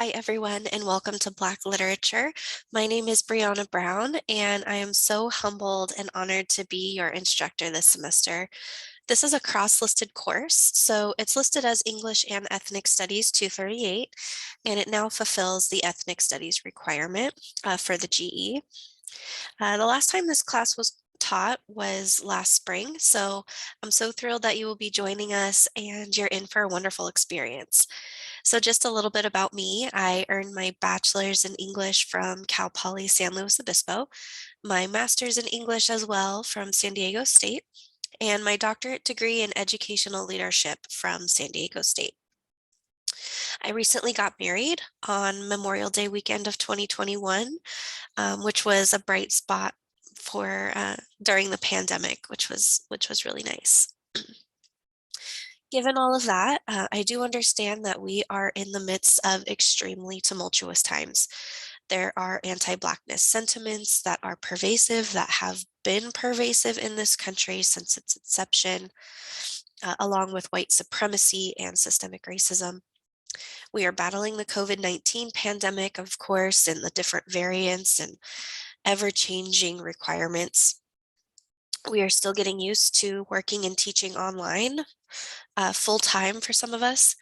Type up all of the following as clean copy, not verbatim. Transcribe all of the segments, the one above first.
Hi, everyone, and welcome to Black Literature. My name is Brianna Brown, and I am so humbled and honored to be your instructor this semester. This is a cross-listed course, so it's listed as English and Ethnic Studies 238, and it now fulfills the Ethnic Studies requirement for the GE. The last time this class was taught was last spring, so I'm so thrilled that you will be joining us and you're in for a wonderful experience. So just a little bit about me. I earned my bachelor's in English from Cal Poly San Luis Obispo, my master's in English as well from San Diego State, and my doctorate degree in educational leadership from San Diego State. I recently got married on Memorial Day weekend of 2021, which was a bright spot for during the pandemic, which was really nice. Given all of that, I do understand that we are in the midst of extremely tumultuous times. There are anti-Blackness sentiments that are pervasive, that have been pervasive in this country since its inception, along with white supremacy and systemic racism. We are battling the COVID-19 pandemic, of course, and the different variants and ever-changing requirements. We are still getting used to working and teaching online full time for some of us.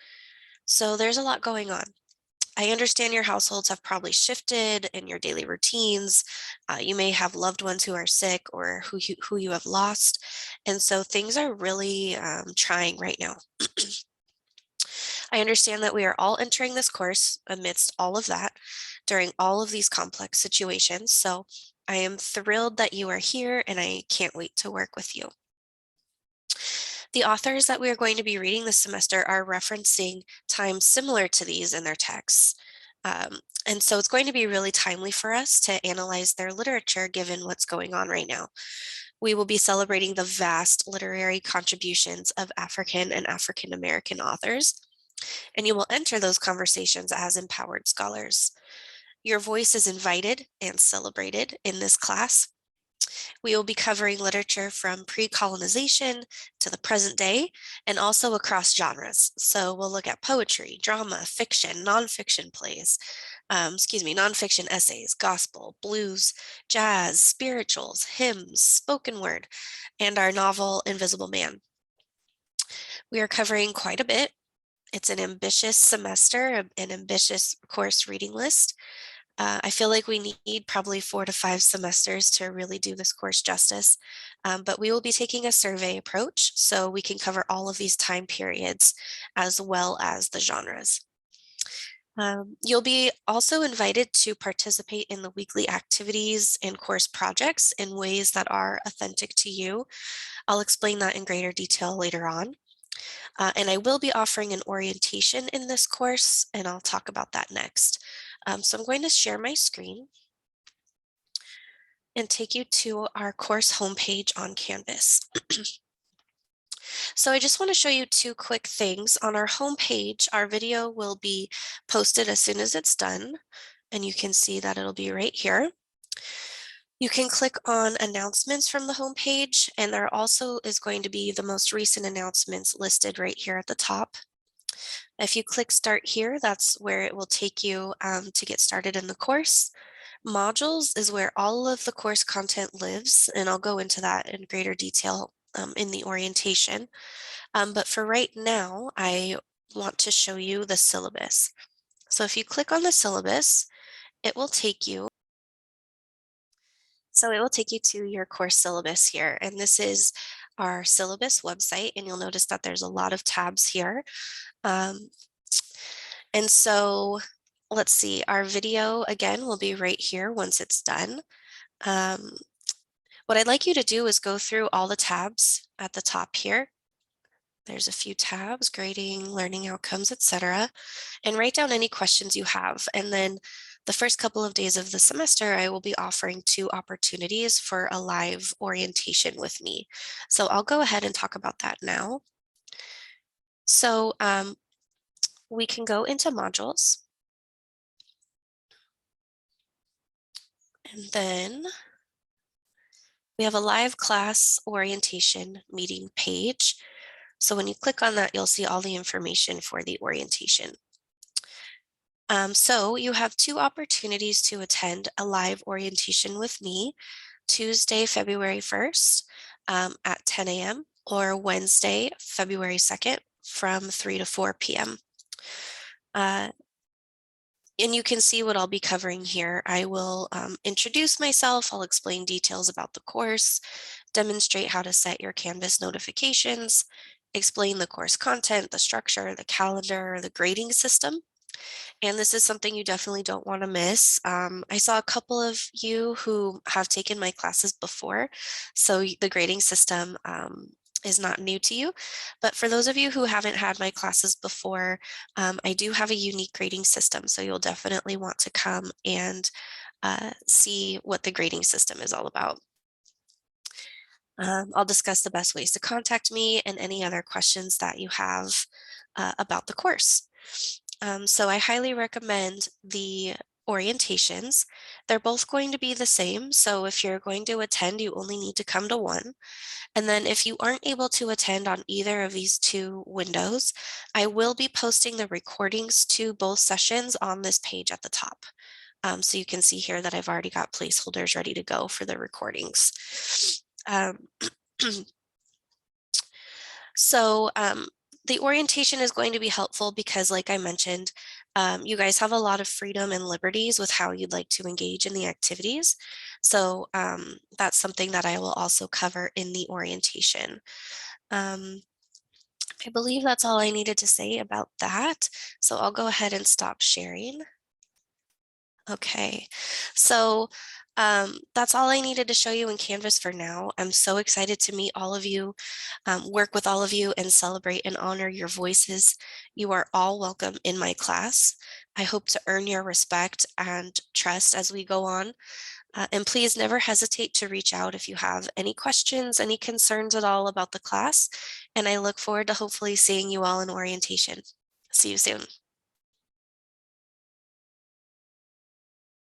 So there's a lot going on. I understand your households have probably shifted in your daily routines. You may have loved ones who are sick or who you have lost. And so things are really trying right now. I understand that we are all entering this course amidst all of that during all of these complex situations. So I am thrilled that you are here and I can't wait to work with you. The authors that we are going to be reading this semester are referencing times similar to these in their texts. And so it's going to be really timely for us to analyze their literature given what's going on right now. We will be celebrating the vast literary contributions of African and African American authors, and you will enter those conversations as empowered scholars. Your voice is invited and celebrated in this class. We will be covering literature from pre-colonization to the present day and also across genres. So we'll look at poetry, drama, fiction, nonfiction plays, nonfiction essays, gospel, blues, jazz, spirituals, hymns, spoken word, and our novel Invisible Man. We are covering quite a bit. It's an ambitious semester, an ambitious course reading list. I feel like we need probably 4 to 5 semesters to really do this course justice, but we will be taking a survey approach so we can cover all of these time periods as well as the genres. You'll be also invited to participate in the weekly activities and course projects in ways that are authentic to you. I'll explain that in greater detail later on. And I will be offering an orientation in this course, and I'll talk about that next. So I'm going to share my screen and take you to our course homepage on Canvas. So I just want to show you two quick things. On our homepage, our video will be posted as soon as it's done, and you can see that it'll be right here. You can click on announcements from the homepage, and there also is going to be the most recent announcements listed right here at the top. If you click start here, that's where it will take you to get started in the course. Modules is where all of the course content lives, and I'll go into that in greater detail in the orientation. But for right now, I want to show you the syllabus. So if you click on the syllabus, it will take you to your course syllabus here. And this is our syllabus website, and you'll notice that there's a lot of tabs here. And so let's see, our video again will be right here once it's done. What I'd like you to do is go through all the tabs at the top here. There's a few tabs, grading, learning outcomes, etc., and write down any questions you have. And then the first couple of days of the semester, I will be offering 2 opportunities for a live orientation with me. So I'll go ahead and talk about that now. So we can go into modules. And then we have a live class orientation meeting page. So when you click on that, you'll see all the information for the orientation. So you have two opportunities to attend a live orientation with me, Tuesday, February 1st at 10 a.m. or Wednesday, February 2nd from 3 to 4 p.m. Uh, and you can see what I'll be covering here. I will introduce myself, I'll explain details about the course, demonstrate how to set your Canvas notifications, explain the course content, the structure, the calendar, the grading system. And this is something you definitely don't want to miss. I saw a couple of you who have taken my classes before, so the grading system is not new to you. But for those of you who haven't had my classes before, I do have a unique grading system, so you'll definitely want to come and see what the grading system is all about. I'll discuss the best ways to contact me and any other questions that you have about the course. So I highly recommend the orientations. They're both going to be the same. So if you're going to attend, you only need to come to one. And then if you aren't able to attend on either of these two windows, I will be posting the recordings to both sessions on this page at the top. So you can see here that I've already got placeholders ready to go for the recordings. Um, So the orientation is going to be helpful because, like I mentioned, you guys have a lot of freedom and liberties with how you'd like to engage in the activities. So that's something that I will also cover in the orientation. Um, I believe that's all I needed to say about that. So I'll go ahead and stop sharing. Okay, so that's all I needed to show you in Canvas for now. I'm so excited to meet all of you, work with all of you, and celebrate and honor your voices. You are all welcome in my class. I hope to earn your respect and trust as we go on. And please never hesitate to reach out if you have any questions, any concerns at all about the class. And I look forward to hopefully seeing you all in orientation. See you soon.